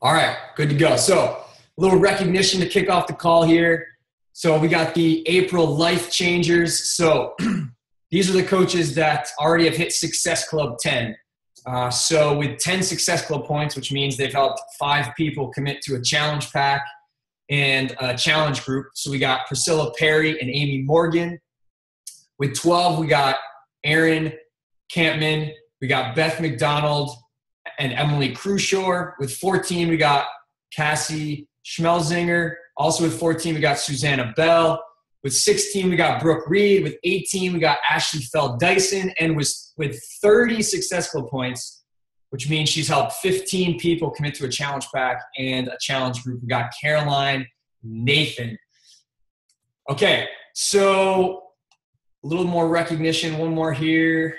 All right, good to go. So a little recognition to kick off the call here. So we got the April Life Changers. So these are the coaches that already have hit Success Club 10. So with 10 Success Club points, which means they've helped 5 people commit to a challenge pack and a challenge group. So we got Priscilla Perry and Amy Morgan. With 12, we got Aaron Campman. We got Beth McDonald and Emily Crushore. With 14, we got Cassie Schmelzinger. Also with 14, we got Susanna Bell. With 16, we got Brooke Reed. With 18, we got Ashley Feld Dyson. And with 30 Success Club points, which means she's helped 15 people commit to a challenge pack and a challenge group, we got Caroline Nathan. Okay, so a little more recognition. One more here.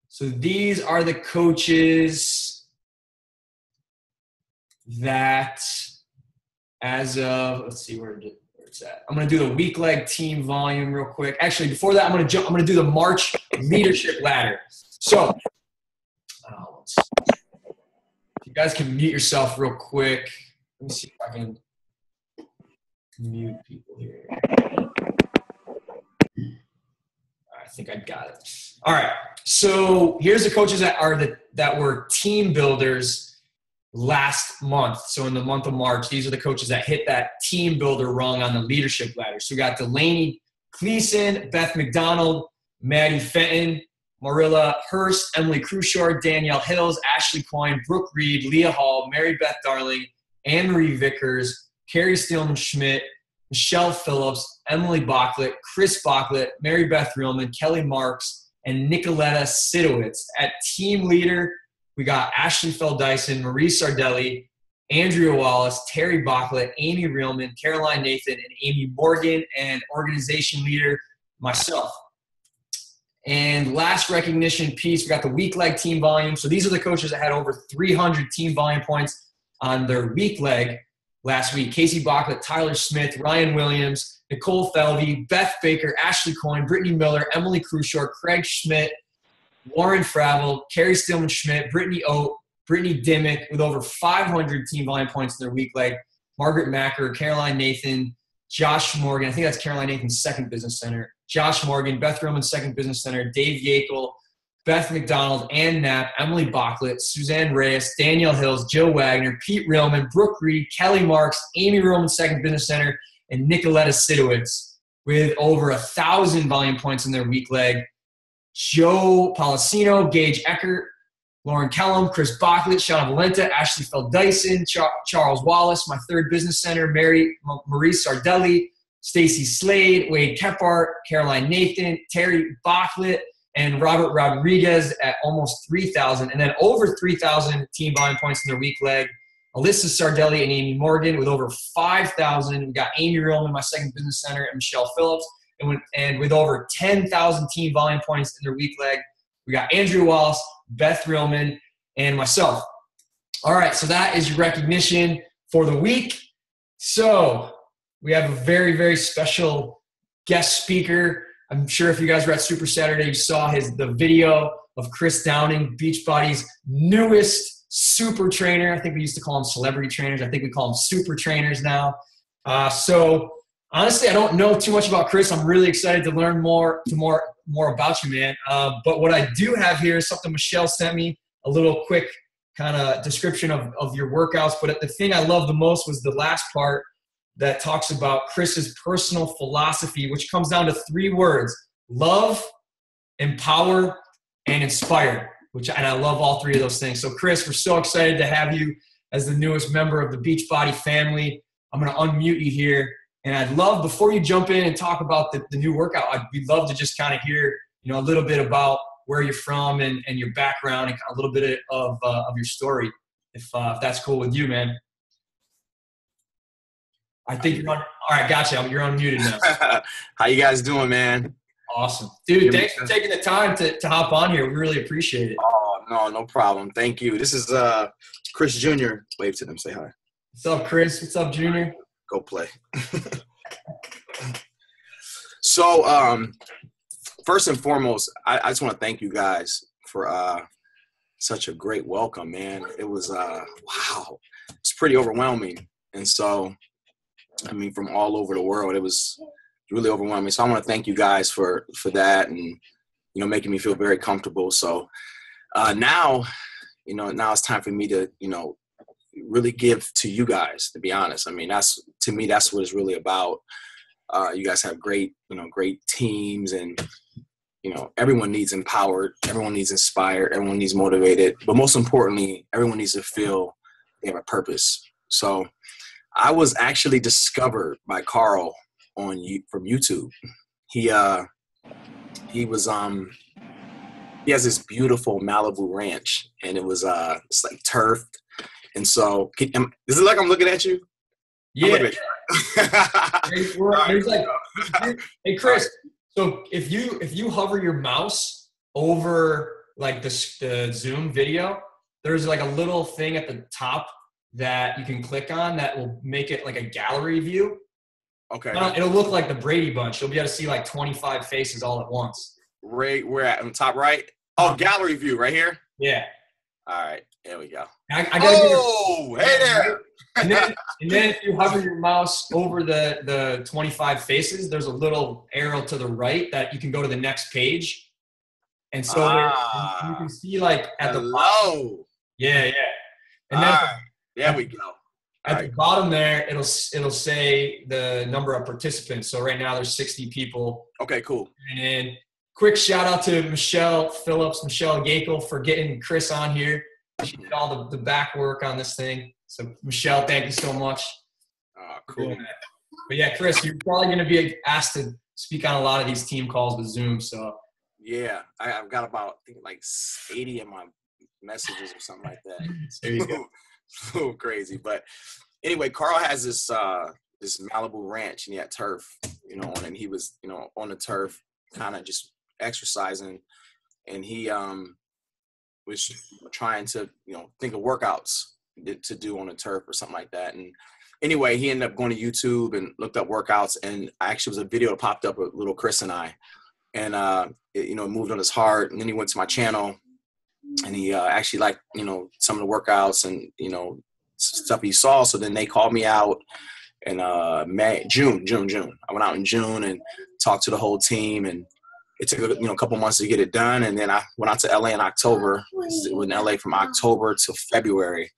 So these are the coaches that, as of, let's see where it's at. I'm going to do the weak leg team volume real quick. Actually, before that, I'm going to do the March leadership ladder. So, if you guys can mute yourself real quick. Let me see if I can mute people here. I think I got it. All right. So here's the coaches that were team builders last month. So in the month of March, these are the coaches that hit that team builder rung on the leadership ladder. So we got Delaney Cleason, Beth McDonald, Maddie Fenton, Marilla Hurst, Emily Crushore, Danielle Hills, Ashley Coyne, Brooke Reed, Leah Hall, Mary Beth Darling, Anne-Marie Vickers, Carrie Steelman-Schmidt, Michelle Phillips, Emily Bachlet, Chris Bachlet, Mary Beth Reelman, Kelly Marks, and Nicoletta Sidowitz. At team leader, we got Ashley Feld Dyson, Marie Sardelli, Andrea Wallace, Terry Bachlet, Amy Reelman, Caroline Nathan, and Amy Morgan. And organization leader, myself. And last recognition piece, we got the weak leg team volume. So these are the coaches that had over 300 team volume points on their weak leg last week. Casey Bachlet, Tyler Smith, Ryan Williams, Nicole Felvey, Beth Baker, Ashley Coyne, Brittany Miller, Emily Crushore, Craig Schmidt, Warren Fravel, Carrie Stillman-Schmidt, Brittany Oat, Brittany Dimmick with over 500 team volume points in their weak leg, Margaret Macker, Caroline Nathan, Josh Morgan, I think that's Caroline Nathan's second business center, Josh Morgan, Beth Roman's second business center, Dave Yakel, Beth McDonald, Ann Knapp, Emily Bachlet, Suzanne Reyes, Danielle Hills, Jill Wagner, Pete Reelman, Brooke Reed, Kelly Marks, Amy Roman's second business center, and Nicoletta Sidowitz with over 1,000 volume points in their weak leg. Joe Policino, Gage Eckert, Lauren Kellum, Chris Bachlet, Shauna Valenta, Ashley Feld Dyson, Charles Wallace, my third business center, Marie Sardelli, Stacy Slade, Wade Kephart, Caroline Nathan, Terry Bachlet, and Robert Rodriguez at almost 3,000. And then over 3,000 team volume points in their weak leg, Alyssa Sardelli and Amy Morgan with over 5,000. We got Amy Reelman, my second business center, and Michelle Phillips. And with over 10,000 team volume points in their weak leg, we got Andrew Wallace, Beth Reelman, and myself. All right, so that is your recognition for the week. So we have a very, very special guest speaker. I'm sure if you guys were at Super Saturday, you saw the video of Chris Downing, Beachbody's newest super trainer. I think we used to call them celebrity trainers. I think we call them super trainers now. So honestly, I don't know too much about Chris. I'm really excited to learn more about you, man. But what I do have here is something Michelle sent me, a little quick kind of description of your workouts. But the thing I love the most was the last part that talks about Chris's personal philosophy, which comes down to 3 words: love, empower, and inspire, and I love all 3 of those things. So Chris, we're so excited to have you as the newest member of the Beachbody family. I'm going to unmute you here. And I'd love, before you jump in and talk about the new workout, we'd love to just kind of hear, a little bit about where you're from and your background and a little bit of your story, if that's cool with you, man. I think you're on. All right, gotcha. You're unmuted now. How you guys doing, man? Awesome. Dude, thanks for taking the time to hop on here. We really appreciate it. Oh, no problem. Thank you. This is Chris Jr. Wave to them. Say hi. What's up, Chris? What's up, Junior? Go play. So, first and foremost, I just want to thank you guys for such a great welcome, man. It was, wow, it's pretty overwhelming. And so, I mean, from all over the world, it was really overwhelming. So I want to thank you guys for that and, making me feel very comfortable. So now it's time for me to, really give to you guys, to be honest. I mean, that's what it's really about. You guys have great teams, and, everyone needs empowered, everyone needs inspired, everyone needs motivated, but most importantly, everyone needs to feel they have a purpose. So I was actually discovered by Carl from YouTube. He has this beautiful Malibu ranch, and it was it's like turfed. And so, is it like I'm looking at you? Yeah. Right. Hey, Chris. So if you hover your mouse over like the Zoom video, there's like a little thing at the top that you can click on that will make it like a gallery view. Okay. It'll look like the Brady Bunch. You'll be able to see like 25 faces all at once. Right, where at? On the top right? Oh, gallery view right here? Yeah. All right, there we go. I gotta hey there! and then if you hover your mouse over the 25 faces, there's a little arrow to the right that you can go to the next page. And so you can see like at the bottom. Yeah. And then there we go. At the bottom there, it'll say the number of participants. So right now there's 60 people. Okay, cool. And quick shout out to Michelle Phillips, Michelle Gakel, for getting Chris on here. She did all the back work on this thing. So Michelle, thank you so much. Cool. But yeah, Chris, you're probably going to be asked to speak on a lot of these team calls with Zoom. So yeah, I've got about, I think, like 80 of my messages or something like that. There you go. So crazy. But anyway, Carl has this Malibu ranch, and he had turf, and he was, on the turf, kind of just exercising, and he was trying to, think of workouts to do on the turf or something like that. And anyway, he ended up going to YouTube and looked up workouts, and actually was a video that popped up with little Chris and I, and it moved on his heart. And then he went to my channel, and he actually liked, some of the workouts and, stuff he saw. So then they called me out in June. I went out in June and talked to the whole team, and it took a couple months to get it done. And then I went out to LA in October. We were in LA from October to February.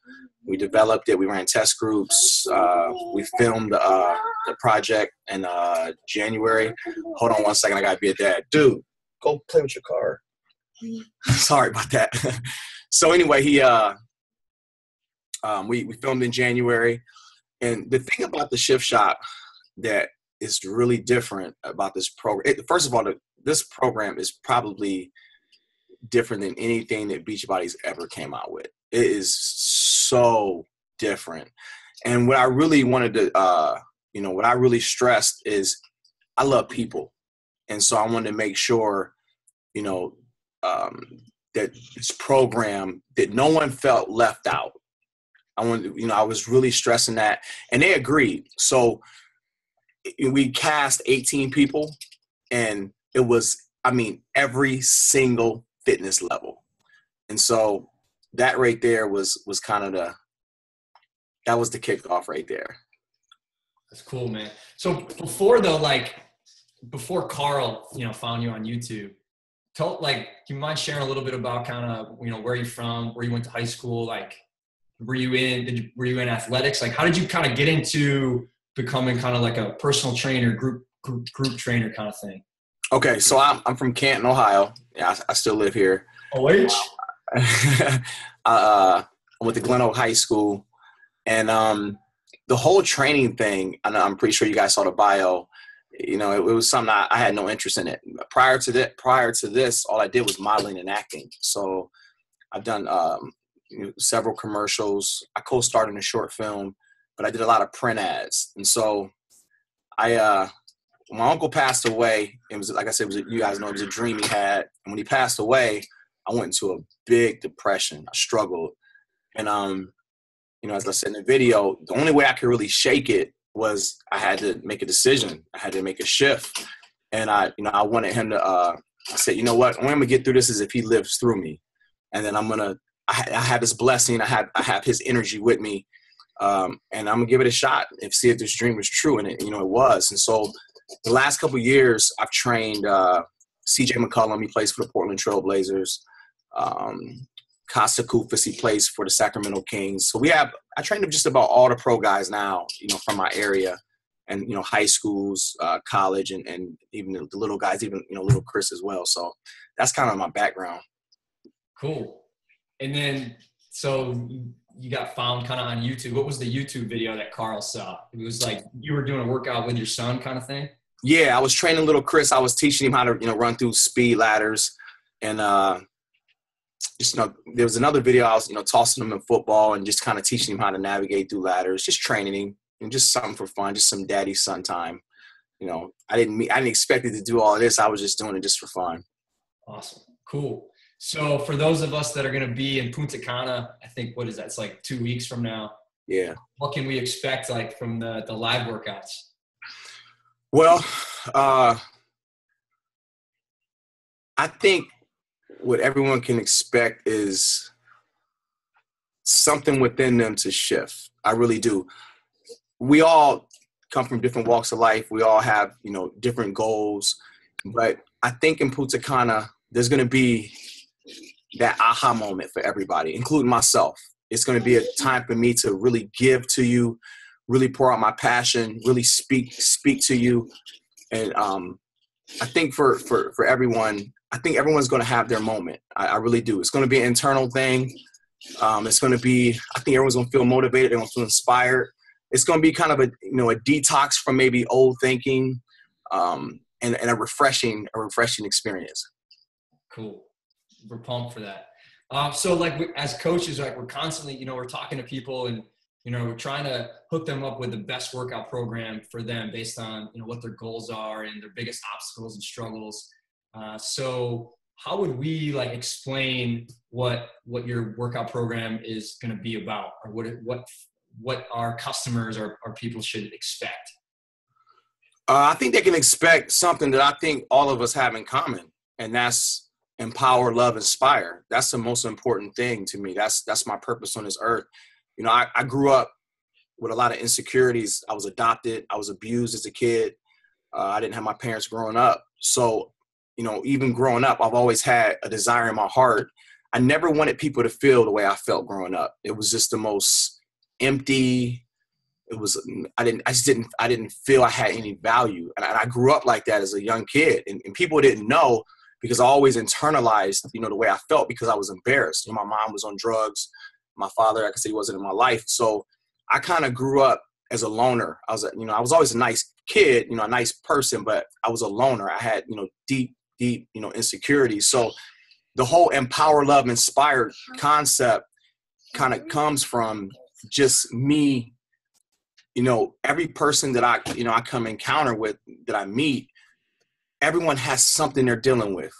We developed it. We ran test groups. We filmed the project in January. Hold on one second. I got to be a dad. Dude, go play with your car. Sorry about that. So anyway, we filmed in January. And the thing about the Shift Shop that is really different about this program, first of all, this program is probably different than anything that Beachbody's ever came out with. It is so different. And what I really wanted to, what I really stressed is I love people. And so I wanted to make sure, that this program, that no one felt left out. I was really stressing that, and they agreed. So we cast 18 people, and it was, every single fitness level. And so that right there was kind of that was the kickoff right there. That's cool, man. So before Carl, found you on YouTube, do you mind sharing a little bit about kind of, where you're from, where you went to high school, like, were you in athletics? Like, how did you kind of get into becoming kind of like a personal trainer, group trainer kind of thing? Okay, so I'm from Canton, Ohio. Yeah, I still live here. OH? I went to Glen Oak High School, and the whole training thing, I'm pretty sure you guys saw the bio. It was something I had no interest in it. Prior to this, all I did was modeling and acting. So I've done several commercials. I co-starred in a short film, but I did a lot of print ads. And so my uncle passed away. It was, like I said, you guys know, it was a dream he had. And when he passed away, I went into a big depression. I struggled. And, as I said in the video, the only way I could really shake it was I had to make a decision. I had to make a shift. And I wanted him to, I said, you know what? The only way I'm going to get through this is if he lives through me. And then I'm going to I have his blessing. I have his energy with me. And I'm gonna give it a shot and see if this dream is true. And it was. And so the last couple of years, I've trained CJ McCollum. He plays for the Portland Trail Blazers. Costa Koufos, he plays for the Sacramento Kings. So I trained just about all the pro guys now, from my area, and high schools, college, and even the little guys, even little Chris as well. So that's kind of my background. Cool. And then so you got found kind of on YouTube. What was the YouTube video that Carl saw? It was like you were doing a workout with your son kind of thing? Yeah, I was training little Chris. I was teaching him how to run through speed ladders, and there was another video I was tossing him in football and just kind of teaching him how to navigate through ladders, just training him, and just something for fun, just some daddy son time. I didn't expect it to do all of this. I was just doing it just for fun. Awesome. Cool. So for those of us that are going to be in Punta Cana, I think, what is that? It's like 2 weeks from now. Yeah. What can we expect from the live workouts? Well, I think what everyone can expect is something within them to shift. I really do. We all come from different walks of life. We all have, different goals. But I think in Punta Cana, there's going to be that aha moment for everybody, including myself. It's going to be a time for me to really give to you, really pour out my passion, really speak to you. And I think for everyone, I think everyone's going to have their moment. I really do. It's going to be an internal thing. It's going to be, I think everyone's going to feel motivated. They're going to feel inspired. It's going to be kind of a detox from maybe old thinking, and a refreshing experience. Cool. We're pumped for that. So as coaches, we're constantly, we're talking to people and, we're trying to hook them up with the best workout program for them based on, what their goals are and their biggest obstacles and struggles. So how would we explain what your workout program is going to be about, or what our customers or people should expect? I think they can expect something that I think all of us have in common, and that's empower, love, inspire. That's the most important thing to me. That's my purpose on this earth. I grew up with a lot of insecurities. I was adopted. I was abused as a kid. I didn't have my parents growing up. So, even growing up, I've always had a desire in my heart. I never wanted people to feel the way I felt growing up. It was just the most empty. It was, I didn't feel I had any value. And I grew up like that as a young kid. And people didn't know, because I always internalized, the way I felt, because I was embarrassed. My mom was on drugs. My father, like I said, he wasn't in my life. So I kind of grew up as a loner. I was always a nice kid, a nice person, but I was a loner. I had, deep, insecurities. So the whole empower, love, inspire concept kind of comes from just me. Every person that I come encounter with, that I meet, everyone has something they're dealing with.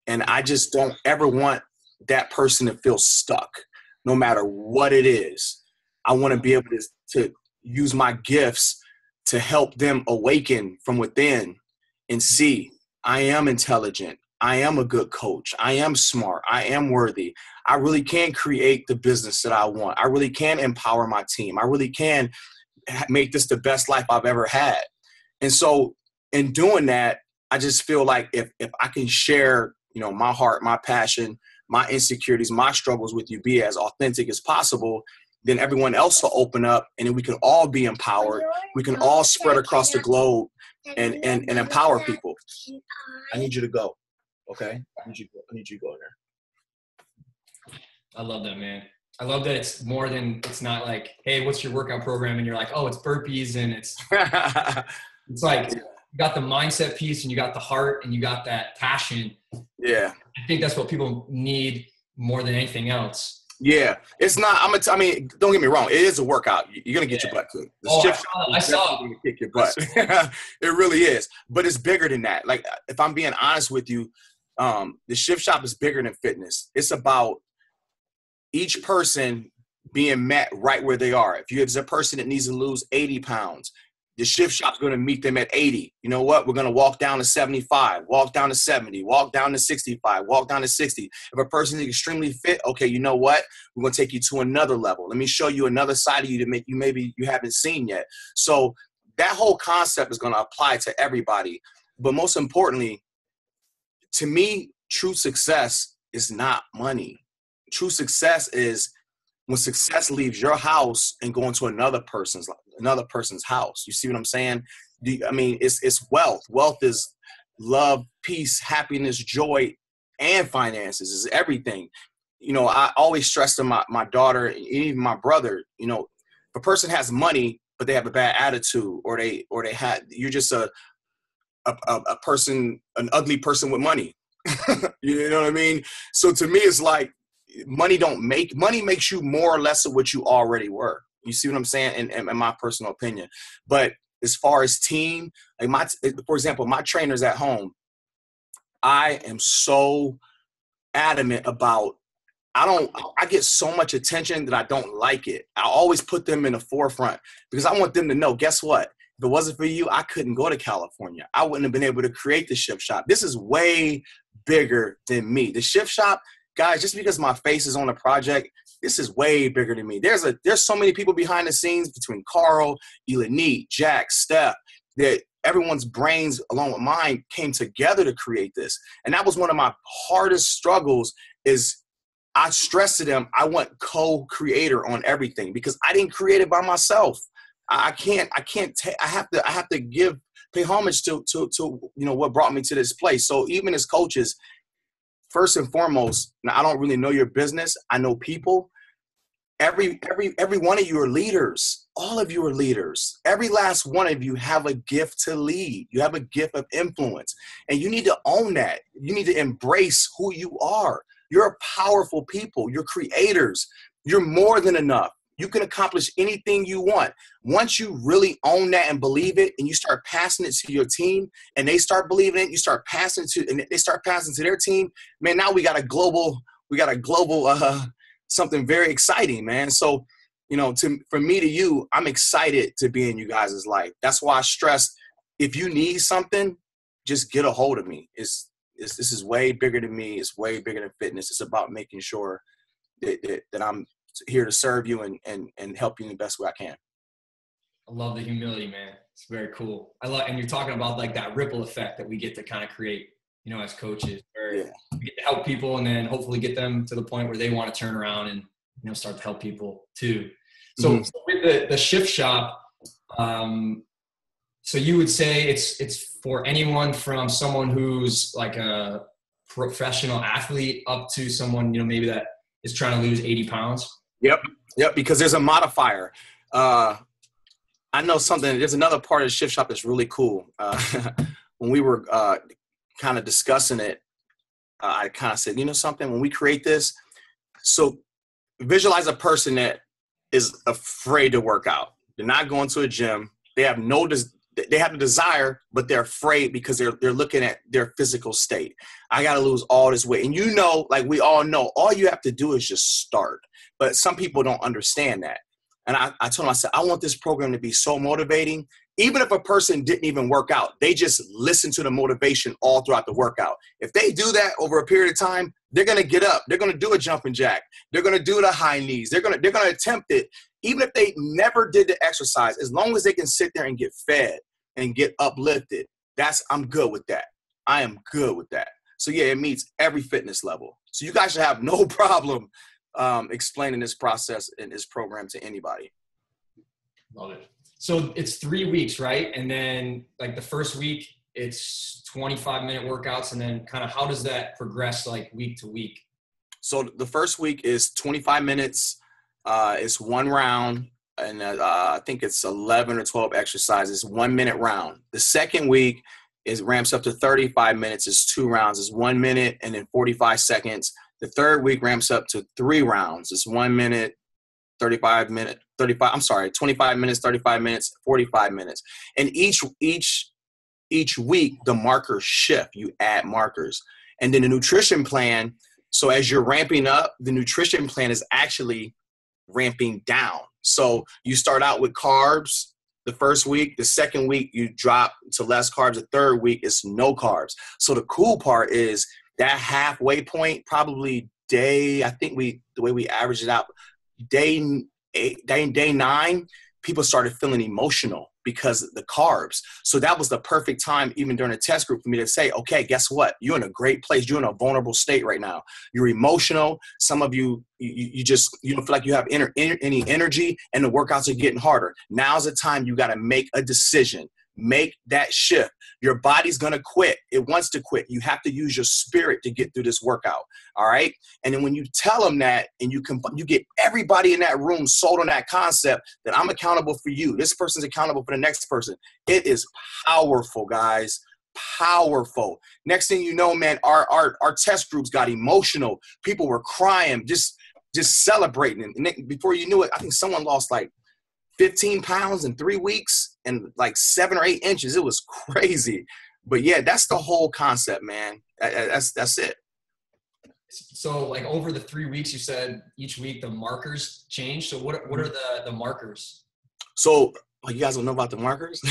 And I just don't ever want that person to feel stuck, no matter what it is. I want to be able to use my gifts to help them awaken from within and see, I am intelligent. I am a good coach. I am smart. I am worthy. I really can create the business that I want. I really can empower my team. I really can make this the best life I've ever had. And so in doing that, I just feel like if I can share, my heart, my passion, my insecurities, my struggles with you, be as authentic as possible, then everyone else will open up, and then we can all be empowered. We can all spread across the globe and empower people. I need you to go. Okay? I need you to go in there. I love that, man. I love that it's not like, hey, what's your workout program? And you're like, oh, it's burpees, and it's like, you got the mindset piece, and you got the heart, and you got that passion. Yeah. I think that's what people need more than anything else. Yeah. It's not, don't get me wrong. It is a workout. You're going to get your butt kicked. I saw it. Going to kick your butt. It really is. But it's bigger than that. Like, if I'm being honest with you, the Shift Shop is bigger than fitness. It's about each person being met right where they are. If there's a person that needs to lose 80 pounds, The shift shop's going to meet them at 80. You know what? We're going to walk down to 75, walk down to 70, walk down to 65, walk down to 60. If a person is extremely fit, okay, you know what? We're going to take you to another level. Let me show you another side of you that maybe you haven't seen yet. So that whole concept is going to apply to everybody. But most importantly, to me, true success is not money. True success is when success leaves your house and going to another person's house. You see what I'm saying? It's wealth. Wealth is love, peace, happiness, joy, and finances. Is everything. You know, I always stress to my daughter and even my brother, you know, if a person has money but they have a bad attitude, you're just a person, an ugly person with money. You know what I mean? So to me, it's like money makes you more or less of what you already were. You see what I'm saying? In my personal opinion. But as far as team, like for example, my trainers at home, I am so adamant about, I get so much attention that I don't like it. I always put them in the forefront because I want them to know, guess what? If it wasn't for you, I couldn't go to California. I wouldn't have been able to create the shift shop. This is way bigger than me. The shift shop, guys, just because my face is on a project, this is way bigger than me. There's so many people behind the scenes between Carl, Elanite, Jack, Steph, that everyone's brains along with mine came together to create this. And that was one of my hardest struggles is I stressed to them, I want co-creator on everything because I didn't create it by myself. I have to pay homage to you know what brought me to this place. So even as coaches, first and foremost, now I don't really know your business. I know people. Every one of you are leaders. All of you are leaders. Every last one of you have a gift to lead. You have a gift of influence, and you need to own that. You need to embrace who you are. You're a powerful people. You're creators. You're more than enough. You can accomplish anything you want. Once you really own that and believe it, and you start passing it to your team, and they start believing it, you start passing it and they start passing to their team. Man, now we got a global something very exciting, man. So, you know, from me to you, I'm excited to be in you guys' life. That's why I stress, if you need something, just get a hold of me. This is way bigger than me. It's way bigger than fitness. It's about making sure that I'm here to serve you and help you in the best way I can. I love the humility, man. It's very cool. And you're talking about like that ripple effect that we get to kind of create, you know, as coaches, where we get to help people and then hopefully get them to the point where they want to turn around and, you know, start to help people too. So, so with the shift shop, so you would say it's for anyone from someone who's like a professional athlete up to someone, you know, maybe that is trying to lose 80 pounds? Yep, because there's a modifier. I know something. There's another part of the shift shop that's really cool. When we were kind of discussing it, I kind of said, you know something, when we create this, so visualize a person that is afraid to work out. They're not going to a gym. They have they have a desire, but they're afraid because they're looking at their physical state. I got to lose all this weight. And you know, like we all know, all you have to do is just start. But some people don't understand that. And I told them, I said, I want this program to be so motivating. Even if a person didn't even work out, they just listen to the motivation all throughout the workout. If they do that over a period of time, they're going to get up. They're going to do a jumping jack. They're going to do the high knees. They're going to attempt it. Even if they never did the exercise, as long as they can sit there and get fed and get uplifted, I'm good with that. I am good with that. So yeah, it meets every fitness level. So you guys should have no problem explaining this process and this program to anybody. Love it. So it's 3 weeks, right? And then like the first week, it's 25-minute workouts. And then kind of how does that progress like week to week? So the first week is 25 minutes. It's one round. And I think it's 11 or 12 exercises, 1 minute round. The second week ramps up to 35 minutes. It's 2 rounds. It's 1 minute and then 45 seconds. The third week ramps up to 3 rounds. It's 1 minute, 25 minutes, 25 minutes, 35 minutes, 45 minutes. And each week, the markers shift. You add markers. And then the nutrition plan, so as you're ramping up, the nutrition plan is actually ramping down. So you start out with carbs. the first week. The second week, you drop to less carbs. The third week, it's no carbs. So the cool part is that halfway point, probably day, I think the way we average it out, day 9, people started feeling emotional because of the carbs. So that was the perfect time, even during the test group, for me to say, okay, guess what? You're in a great place. You're in a vulnerable state right now. You're emotional. Some of you don't feel like you have any energy, and the workouts are getting harder. Now's the time you got to make a decision. Make that shift. Your body's going to quit. It wants to quit. You have to use your spirit to get through this workout. All right. And then when you tell them that, and you get everybody in that room sold on that concept that I'm accountable for you, this person's accountable for the next person. It is powerful, guys. Powerful. Next thing you know, man, our test groups got emotional. People were crying, just celebrating. And then before you knew it, I think someone lost like 15 pounds in 3 weeks and like 7 or 8 inches. It was crazy. But yeah, that's the whole concept, man. That's it. So like over the 3 weeks, you said each week the markers change. So what are the markers? So you guys don't know about the markers?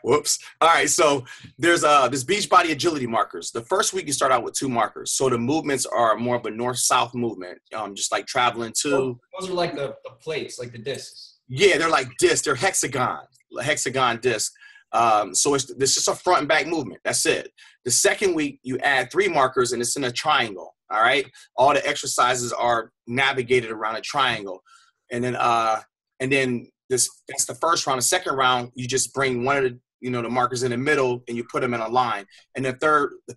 Whoops. All right. So there's this Beachbody agility markers. The first week you start out with 2 markers. So the movements are more of a north-south movement, just like traveling to. Those are like the plates, like the discs. Yeah, they're like discs. They're hexagon disc. So it's just a front and back movement. That's it. The second week, you add 3 markers, and it's in a triangle. All right. All the exercises are navigated around a triangle. And then that's the first round. The second round, you just bring one of the markers in the middle, and you put them in a line. And the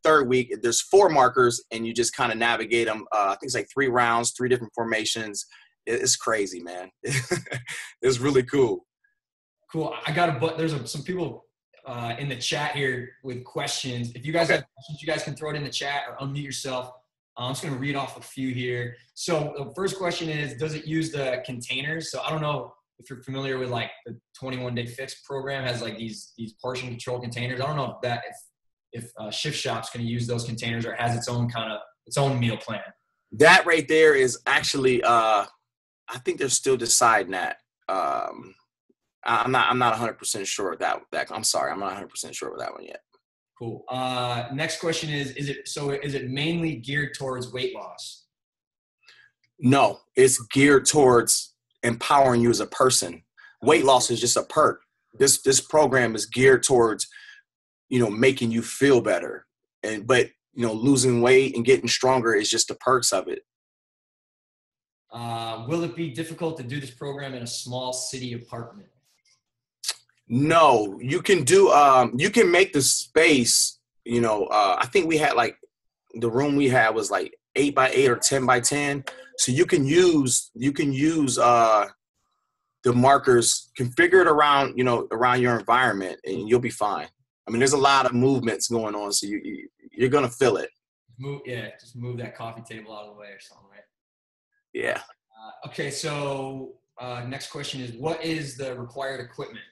third week, there's 4 markers, and you just kind of navigate them. I think it's like 3 rounds, 3 different formations. It's crazy, man. It's really cool. Cool. There's some people in the chat here with questions. If you guys have questions, you guys can throw it in the chat or unmute yourself. I'm just going to read off a few here. So the first question is, does it use the containers? So I don't know if you're familiar with like the 21-day fix program has like these portion control containers. I don't know if Shift Shop's going to use those containers or it has its own meal plan. That right there is actually I think they're still deciding that. I'm not 100% sure of that. I'm sorry, I'm not 100% sure of that one yet. Cool. Next question is it mainly geared towards weight loss? No, it's geared towards empowering you as a person. Weight loss is just a perk. This program is geared towards, making you feel better. But losing weight and getting stronger is just the perks of it. Will it be difficult to do this program in a small city apartment? No, you can do, you can make the space, I think we had like, the room we had was like 8x8 or 10x10. So you can use the markers, configure it around, around your environment, and you'll be fine. I mean, there's a lot of movements going on, so you're going to feel it. Just move that coffee table out of the way or something, right? Yeah. Okay, so next question is, what is the required equipment?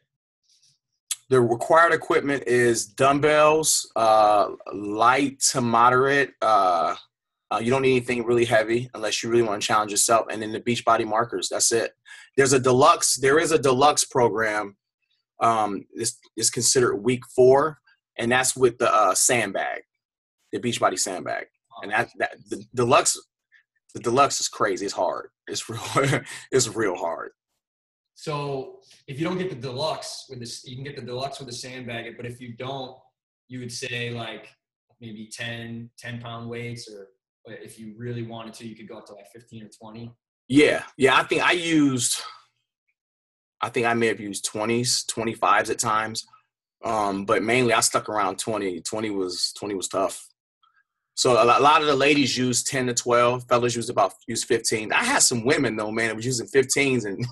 The required equipment is dumbbells, light to moderate. You don't need anything really heavy unless you really want to challenge yourself. And then the Beachbody markers, that's it. There is a deluxe program. It's considered week 4, and that's with the sandbag, the Beachbody sandbag. And the deluxe is crazy. It's hard. It's real hard. So if you don't get the deluxe with this, you can get the deluxe with the sandbag. But if you don't, you would say like maybe 10 pound weights, or if you really wanted to, you could go up to like 15 or 20. Yeah. I think I may have used 20s, 25s at times. But mainly I stuck around 20. 20 was tough. So a lot of the ladies use 10 to 12. Fellas use 15. I had some women though, man, that was using 15s and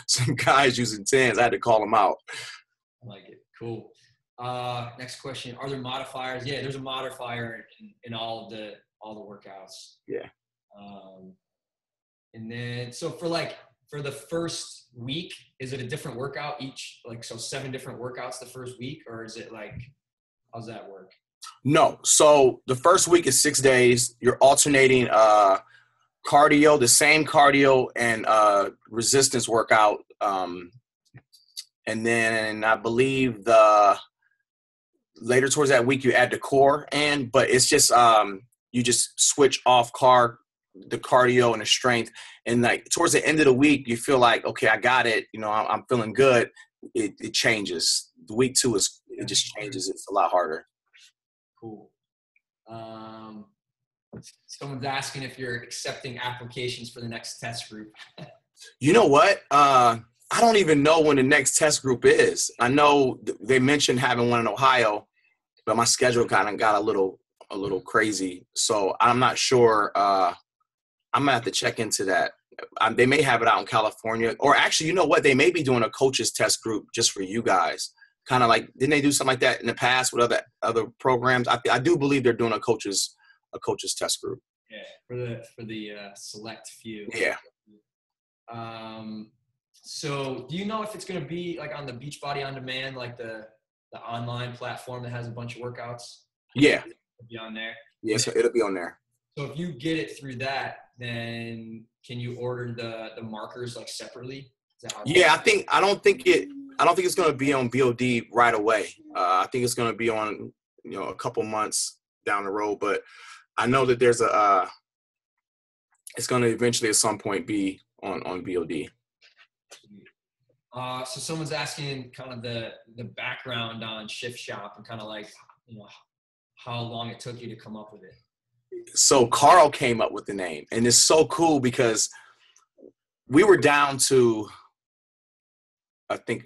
some guys using 10s. I had to call them out. I like it. Cool. Next question. Are there modifiers? Yeah, there's a modifier in all the workouts. Yeah. And then, so for the first week, is it a different workout each? Like, so 7 different workouts the first week, or is it like, how's that work? No. So the first week is 6 days. You're alternating cardio, the same cardio and resistance workout. And then I believe later towards that week you add the core in, but it's just you just switch off the cardio and the strength, and like towards the end of the week you feel like, okay, I got it, I'm feeling good. It changes. The week 2 it just changes. It's a lot harder. Cool. Someone's asking if you're accepting applications for the next test group. You know what? I don't even know when the next test group is. I know they mentioned having one in Ohio, but my schedule kind of got a little crazy. So I'm not sure. I'm gonna have to check into that. They may have it out in California, or actually, you know what? They may be doing a coaches test group just for you guys. Kind of like, didn't they do something like that in the past with other programs? I do believe they're doing a coaches test group. Yeah, for the select few. Yeah. So do you know if it's going to be like on the Beachbody On Demand, like the online platform that has a bunch of workouts? Yeah. It'll be on there? Yeah, so it'll be on there. So if you get it through that, then can you order the markers like separately? Yeah, I don't think it's going to be on BOD right away. I think it's going to be on, a couple months down the road, but I know that there's it's going to eventually at some point be on BOD. So someone's asking kind of the background on Shift Shop and kind of like, how long it took you to come up with it. So Carl came up with the name, and it's so cool because we were down to, I think,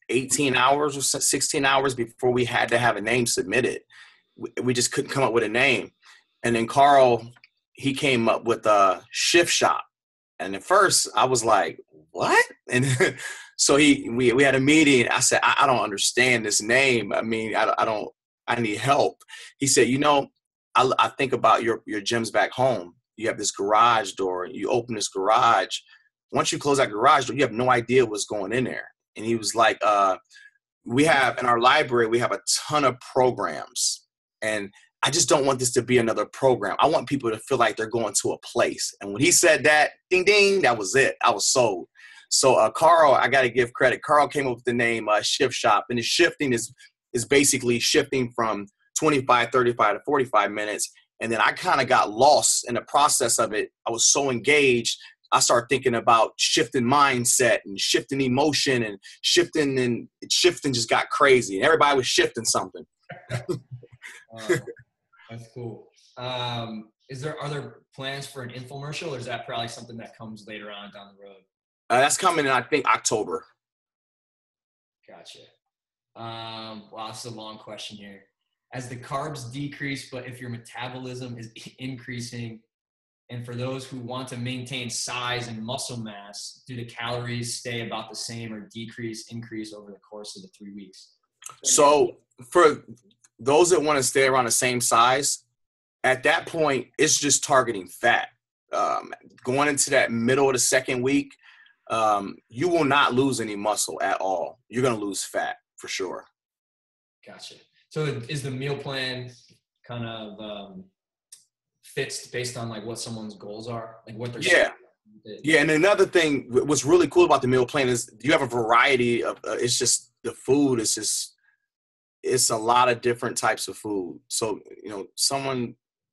18 hours or 16 hours before we had to have a name submitted. We just couldn't come up with a name. And then Carl, he came up with a Shift Shop. And at first I was like, what? And so we had a meeting. I said, I don't understand this name. I mean, I need help. He said, I think about your gyms back home. You have this garage door. You open this garage. Once you close that garage door, you have no idea what's going in there. And he was like, we have in our library, we have a ton of programs. And I just don't want this to be another program. I want people to feel like they're going to a place. And when he said that, ding, ding, that was it. I was sold. So Carl, I got to give credit. Carl came up with the name Shift Shop. And the shifting is basically shifting from 25, 35 to 45 minutes. And then I kind of got lost in the process of it. I was so engaged. I started thinking about shifting mindset and shifting emotion and shifting just got crazy. And everybody was shifting something. That's cool. Are there plans for an infomercial, or is that probably something that comes later on down the road? That's coming in, I think, October. Gotcha. Wow, this is a long question here. As the carbs decrease, but if your metabolism is increasing, and for those who want to maintain size and muscle mass, do the calories stay about the same or increase over the course of the 3 weeks? So for those that want to stay around the same size, at that point, it's just targeting fat. Going into that middle of the second week, you will not lose any muscle at all. You're going to lose fat for sure. Gotcha. So is the meal plan kind of fixed based on like what someone's goals are? Like what they're Yeah. And another thing, what's really cool about the meal plan is you have a variety of, it's just the food is just, it's a lot of different types of food. So,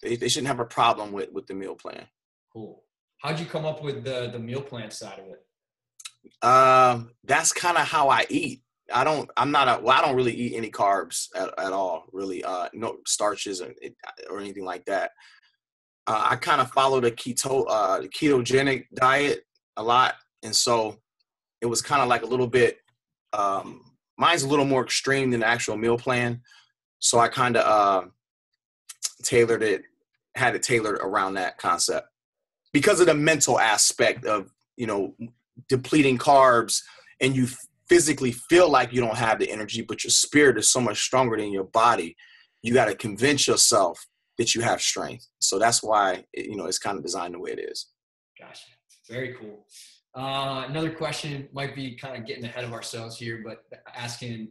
they shouldn't have a problem with the meal plan. Cool. How'd you come up with the meal plan side of it? That's kind of how I eat. I don't really eat any carbs at all, really. No starches or anything like that. I kind of follow the ketogenic diet a lot. And so it was kind of like a little bit, mine's a little more extreme than the actual meal plan. So I kind of had it tailored around that concept because of the mental aspect of, depleting carbs, and you physically feel like you don't have the energy, but your spirit is so much stronger than your body. You got to convince yourself that you have strength. So that's why, it's kind of designed the way it is. Gotcha. Very cool. Another question might be kind of getting ahead of ourselves here, but asking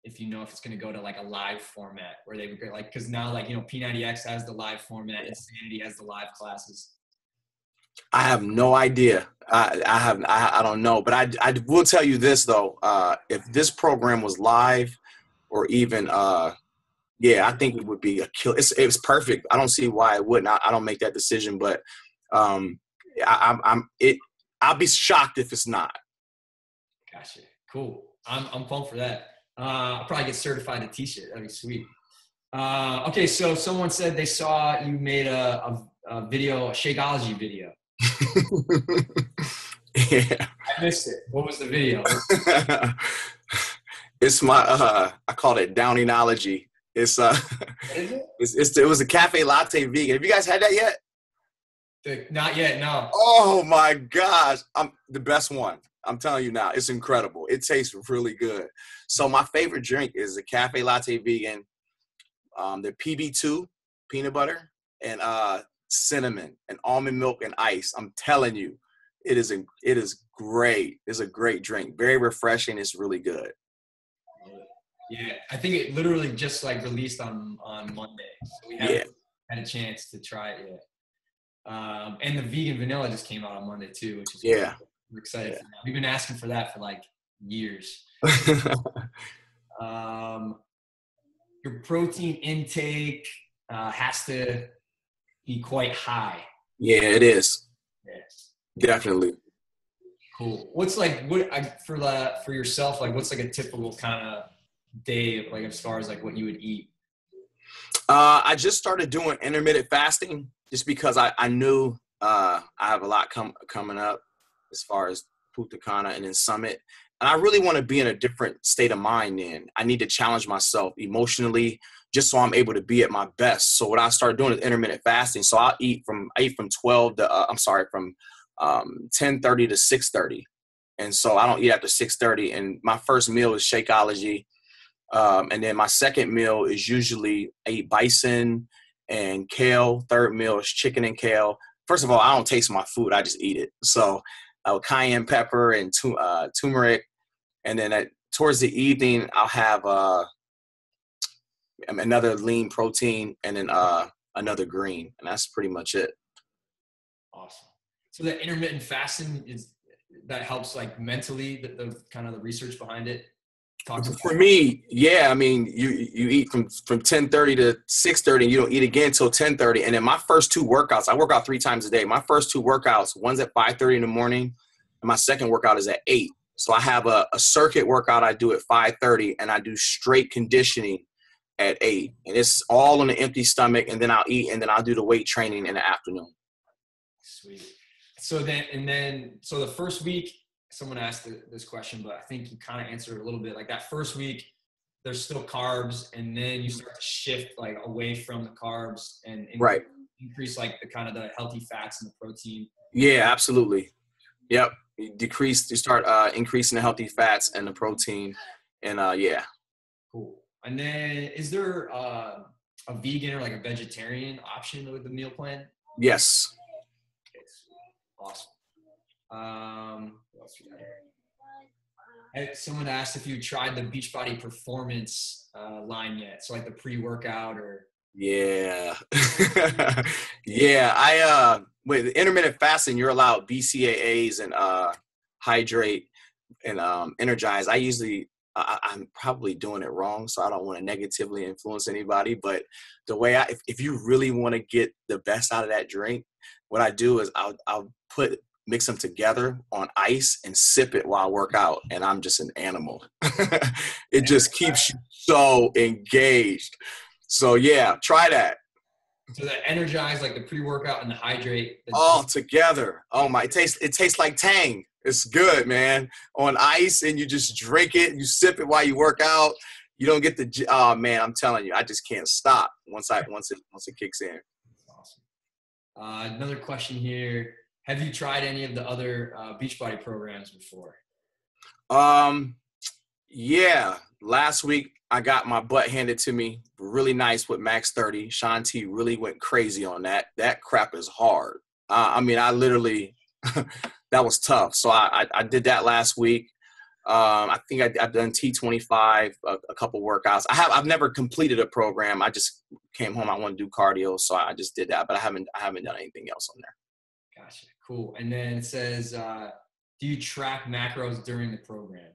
if if it's going to go to like a live format where they would go like, because now like, P90X has the live format, Insanity has the live classes. I have no idea. I don't know, but I will tell you this though. If this program was live or even yeah, I think it would be a kill. It's perfect. I don't see why it wouldn't. I don't make that decision, but um, I'll be shocked if it's not. Gotcha. Cool. I'm pumped for that. I'll probably get certified to teach it. That'd be sweet. Okay, so someone said they saw you made a video, a Shakeology video. Yeah. I missed it. What was the video? It's my I called it Downingsology. It's What is it? it was a cafe latte vegan. Have you guys had that yet? Not yet, no. Oh my gosh, I'm the best one. I'm telling you now, it's incredible. It tastes really good. So my favorite drink is the cafe latte vegan, the PB2 peanut butter and cinnamon and almond milk and ice. I'm telling you, it is great. It's a great drink. Very refreshing. It's really good. Yeah, I think it literally just like released on Monday, so we haven't had a chance to try it yet. And the vegan vanilla just came out on Monday too, which is cool. We're excited for that. We've been asking for that for like years. Your protein intake has to be quite high. Yeah, it is. Yes. Definitely. Cool. What's like for yourself? Like, what's like a typical kind of day, like as far as like what you would eat? I just started doing intermittent fasting just because I knew I have a lot coming up as far as Punta Cana and then Summit. And I really want to be in a different state of mind then. I need to challenge myself emotionally just so I'm able to be at my best. So what I started doing is intermittent fasting. So I eat from 12 to, from 10:30 to 6:30. And so I don't eat after 6:30. And my first meal is Shakeology. And then my second meal is usually I eat bison and kale. Third meal is chicken and kale. First of all, I don't taste my food. I just eat it. So cayenne pepper and turmeric. And then towards the evening, I'll have another lean protein and then another green. And that's pretty much it. Awesome. So the intermittent fasting that helps like mentally, the kind of the research behind it. For me, yeah, I mean, you eat from 10:30 to 6:30, and you don't eat again until 10:30. And then my first two workouts, I work out 3 times a day. My first two workouts, one's at 5:30 in the morning, and my second workout is at 8. So I have a circuit workout I do at 5:30, and I do straight conditioning at 8. And it's all on an empty stomach, and then I'll eat, and then I'll do the weight training in the afternoon. Sweet. So the first week, someone asked this question, but I think you kind of answered it a little bit. Like that first week, there's still carbs, and then you start to shift like away from the carbs and increase like the kind of the healthy fats and the protein. Yeah, absolutely. Yep. You start increasing the healthy fats and the protein, and yeah. Cool. And then is there a vegan or like a vegetarian option with the meal plan? Yes. Okay, awesome. What else we got here? Someone asked if you tried the Beachbody Performance line yet. So like the pre-workout or. Yeah. Yeah. With intermittent fasting, you're allowed BCAAs and hydrate and energize. I'm probably doing it wrong, so I don't want to negatively influence anybody. But the way if you really want to get the best out of that drink, what I do is I'll mix them together on ice and sip it while I work out, and I'm just an animal. It just keeps you so engaged. So yeah, try that. So the energize, like the pre-workout and the hydrate. All together. Oh my, it tastes like Tang. It's good, man. On ice, and you just drink it, you sip it while you work out. You don't get oh man, I'm telling you, I just can't stop once it kicks in. Awesome. Another question here. Have you tried any of the other Beachbody programs before? Yeah. Last week I got my butt handed to me. Really nice with Max 30. Sean T really went crazy on that. That crap is hard. I mean, I literally that was tough. So I did that last week. I think I've done T25, a couple workouts. I've never completed a program. I just came home. I want to do cardio, so I just did that. But I haven't done anything else on there. Gotcha. Cool. And then it says, do you track macros during the program?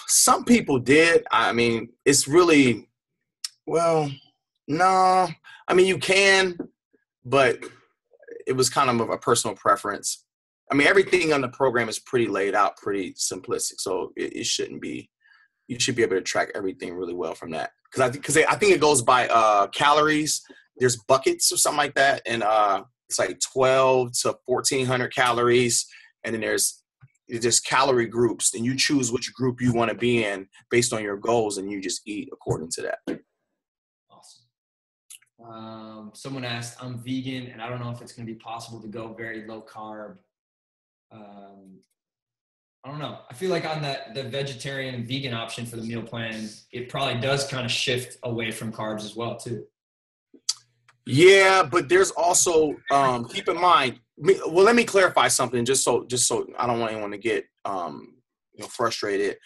Some people did. I mean, it's really, well, no. I mean, you can, but it was kind of a personal preference. I mean, everything on the program is pretty laid out, pretty simplistic. So it shouldn't be, you should be able to track everything really well from that. Because I think it goes by calories. There's buckets or something like that. And it's like 12 to 1,400 calories. And then there's just calorie groups. And you choose which group you want to be in based on your goals. And you just eat according to that. Awesome. Someone asked, I'm vegan, and I don't know if it's going to be possible to go very low carb. I don't know. I feel like on the vegetarian and vegan option for the meal plan, it probably does kind of shift away from carbs as well too. Yeah, but there's also keep in mind. Well, let me clarify something, just so I don't want anyone to get frustrated.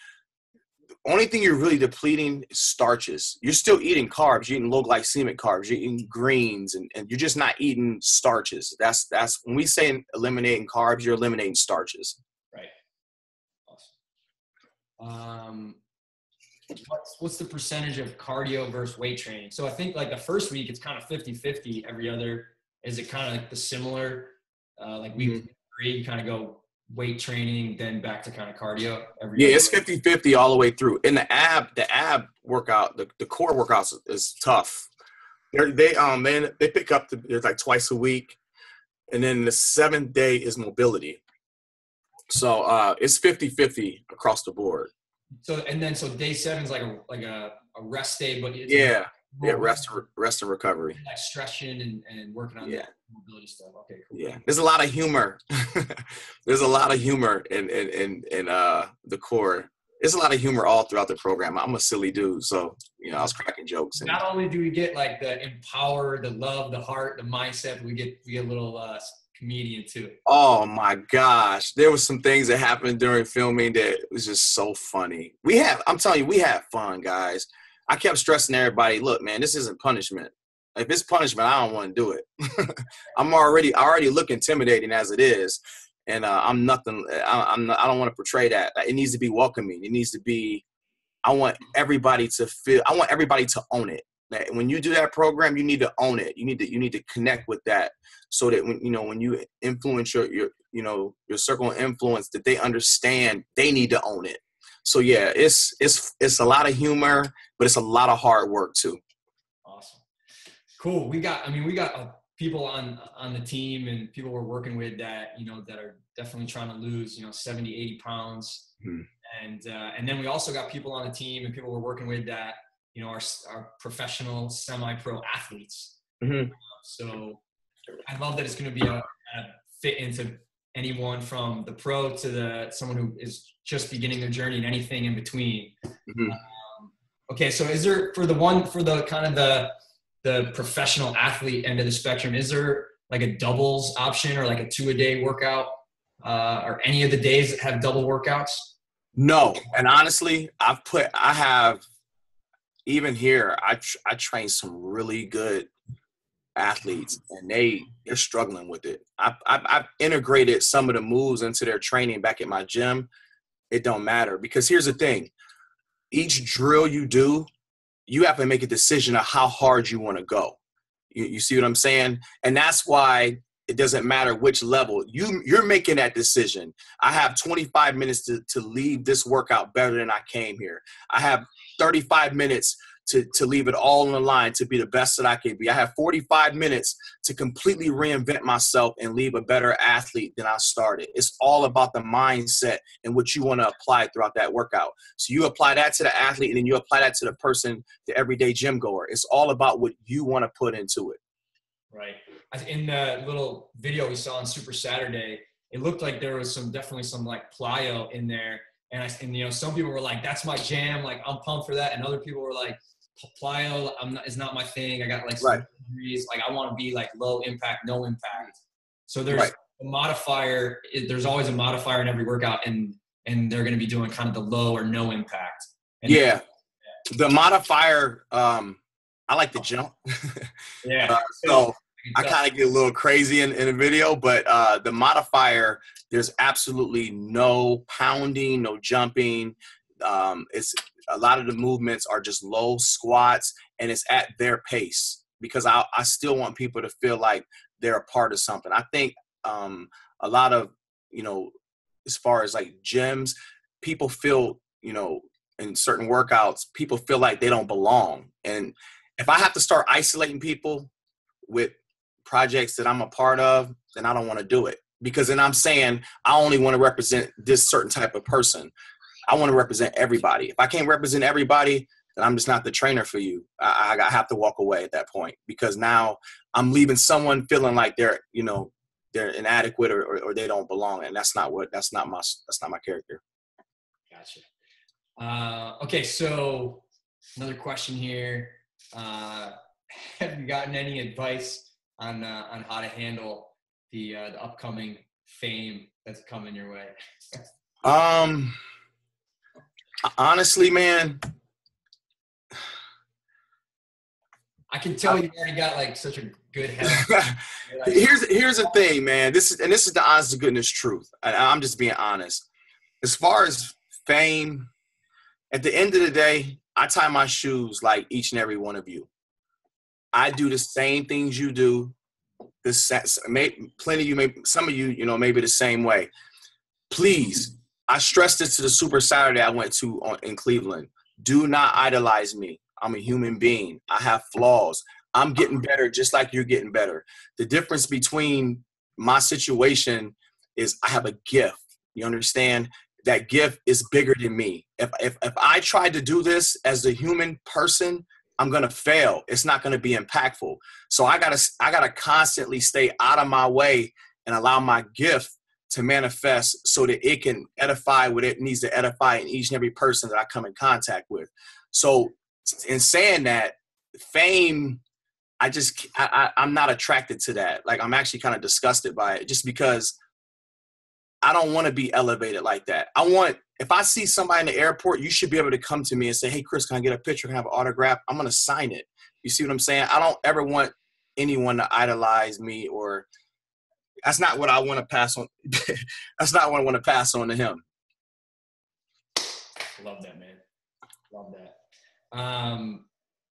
The only thing you're really depleting is starches. You're still eating carbs. You're eating low glycemic carbs. You're eating greens, and you're just not eating starches. That's when we say eliminating carbs, you're eliminating starches. Right. Awesome. What's the percentage of cardio versus weight training? So I think like the first week, it's kind of 50-50. Every other, is it kind of like the similar, like week 3, you kind of go weight training, then back to kind of cardio? It's 50-50 all the way through. And the ab workout, the core workouts is tough. They pick up it's like twice a week. And then the 7th day is mobility. So it's 50-50 across the board. So day 7 is like a rest day, but it's rest and recovery, like stretching and working on that mobility stuff. Okay, cool. Yeah, there's a lot of humor. There's a lot of humor in the core. There's a lot of humor all throughout the program. I'm a silly dude, so I was cracking jokes. Not only do we get like the empower, the love, the heart, the mindset, we get a little comedian too. Oh my gosh, there was some things that happened during filming that was just so funny. I'm telling you, we had fun, guys. I kept stressing everybody, look, man, this isn't punishment. If it's punishment, I don't want to do it. I already look intimidating as it is, and I'm nothing. I don't want to portray that. It needs to be welcoming. It needs to be. I want everybody to own it. When you do that program, you need to own it. You need to connect with that, so that when you influence your circle of influence, that they understand they need to own it. So yeah, it's a lot of humor, but it's a lot of hard work too. Awesome. Cool. We got people on the team and people we're working with that, that are definitely trying to lose, 70, 80 pounds. And then we also got people on the team and people we're working with that, are professional semi-pro athletes. So I love that it's going to be a fit into anyone from the pro to someone who is just beginning their journey and anything in between. Okay. So is there for the kind of the professional athlete end of the spectrum, is there like a doubles option or like a 2-a-day workout or any of the days that have double workouts? No. And honestly, even here, I train some really good athletes, and they're struggling with it. I've integrated some of the moves into their training back at my gym. It don't matter, because here's the thing. Each drill you do, you have to make a decision of how hard you want to go. You see what I'm saying? And that's why it doesn't matter which level. You're making that decision. I have 25 minutes to leave this workout better than I came here. I have 35 minutes to leave it all on the line to be the best that I can be. I have 45 minutes to completely reinvent myself and leave a better athlete than I started. It's all about the mindset and what you want to apply throughout that workout. So you apply that to the athlete, and then you apply that to the person, the everyday gym goer. It's all about what you want to put into it. Right. In the little video we saw on Super Saturday, it looked like there was definitely some like plyo in there. And some people were like, that's my jam. Like, I'm pumped for that. And other people were like, plyo is not my thing. I got like some injuries. Like, I want to be like low impact, no impact. So there's a modifier. There's always a modifier in every workout, and they're going to be doing kind of the low or no impact. And the modifier, I like to jump. Yeah. So I kind of get a little crazy in the video, but the modifier, there's absolutely no pounding, no jumping. It's a lot of the movements are just low squats, and it's at their pace because I still want people to feel like they're a part of something. I think a lot of, as far as like gyms, people feel, in certain workouts, people feel like they don't belong. And if I have to start isolating people with projects that I'm a part of, then I don't want to do it, because then I'm saying I only want to represent this certain type of person. I want to represent everybody. If I can't represent everybody, then I'm just not the trainer for you. I have to walk away at that point, because now I'm leaving someone feeling like they're inadequate or they don't belong. And that's not my character. Gotcha. Okay. So another question here. Have you gotten any advice on how to handle the upcoming fame that's coming your way? Honestly, man, I can tell you already got like such a good head. Here's the thing, man. This is the honest to goodness truth. I'm just being honest. As far as fame, at the end of the day, I tie my shoes like each and every one of you. I do the same things you do. Plenty of you, some of you, maybe the same way. Please, I stressed it to the Super Saturday I went to in Cleveland. Do not idolize me. I'm a human being. I have flaws. I'm getting better just like you're getting better. The difference between my situation is I have a gift. You understand? That gift is bigger than me. If I tried to do this as a human person, I'm going to fail. It's not going to be impactful. So I gotta constantly stay out of my way and allow my gift to manifest so that it can edify what it needs to edify in each and every person that I come in contact with. So in saying that, fame, I'm not attracted to that. Like, I'm actually kind of disgusted by it, just because I don't want to be elevated like that. If I see somebody in the airport, you should be able to come to me and say, hey, Chris, can I get a picture? Can I have an autograph? I'm going to sign it. You see what I'm saying? I don't ever want anyone to idolize me, or that's not what I want to pass on. That's not what I want to pass on to him. Love that, man. Love that.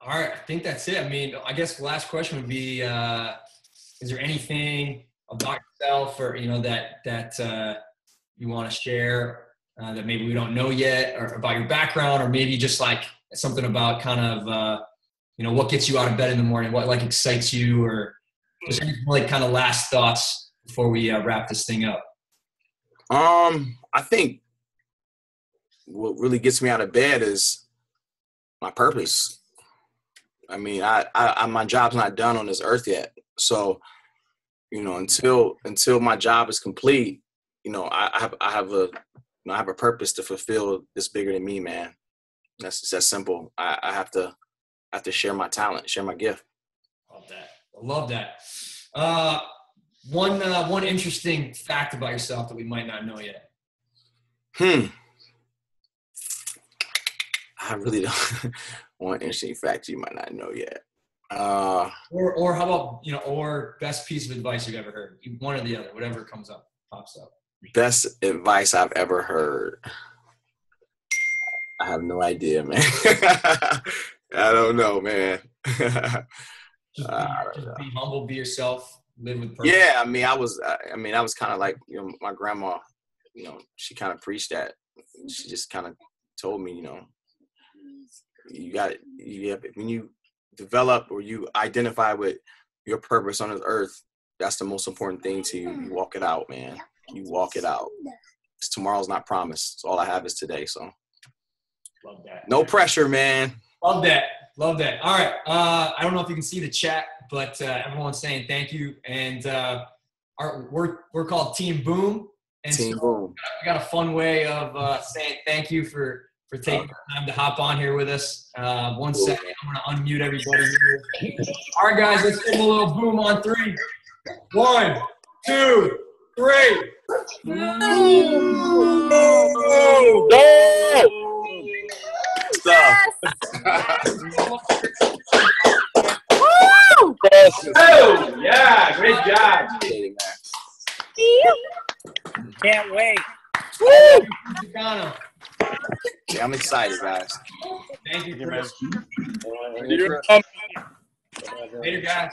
All right. I think that's it. I mean, I guess the last question would be, is there anything about yourself or, that you want to share that maybe we don't know yet, or about your background, or maybe just like something about kind of, what gets you out of bed in the morning, what like excites you, or just any like kind of last thoughts before we wrap this thing up? I think what really gets me out of bed is my purpose. I mean, I my job's not done on this earth yet. So, until my job is complete, I have a purpose to fulfill that's bigger than me, man. That's that simple. I have to share my talent, share my gift. Love that. One interesting fact about yourself that we might not know yet. I really don't. One interesting fact you might not know yet. Or how about, or best piece of advice you've ever heard? One or the other, whatever pops up. Best advice I've ever heard. I have no idea, man. I don't know, man. Just be humble, be yourself, live with purpose. Yeah, I was kind of like, my grandma, she kind of preached that. She just kind of told me, when you develop or you identify with your purpose on this earth, that's the most important thing to you. You walk it out, man. You walk it out. Tomorrow's not promised. So all I have is today. So love that. No pressure, man. Love that. All right. I don't know if you can see the chat, but everyone's saying thank you. And we're called Team Boom. And Team so Boom. we got a fun way of saying thank you for taking the time to hop on here with us. 1 second. I'm going to unmute everybody here. All right, guys, let's give a little boom on 3. 1, 2, 3. Yes. Yeah, great job. Appreciate it, man. Can't wait. Woo! Chicano. Yeah, I'm excited, guys. Thank you, Chris. You're Later, guys.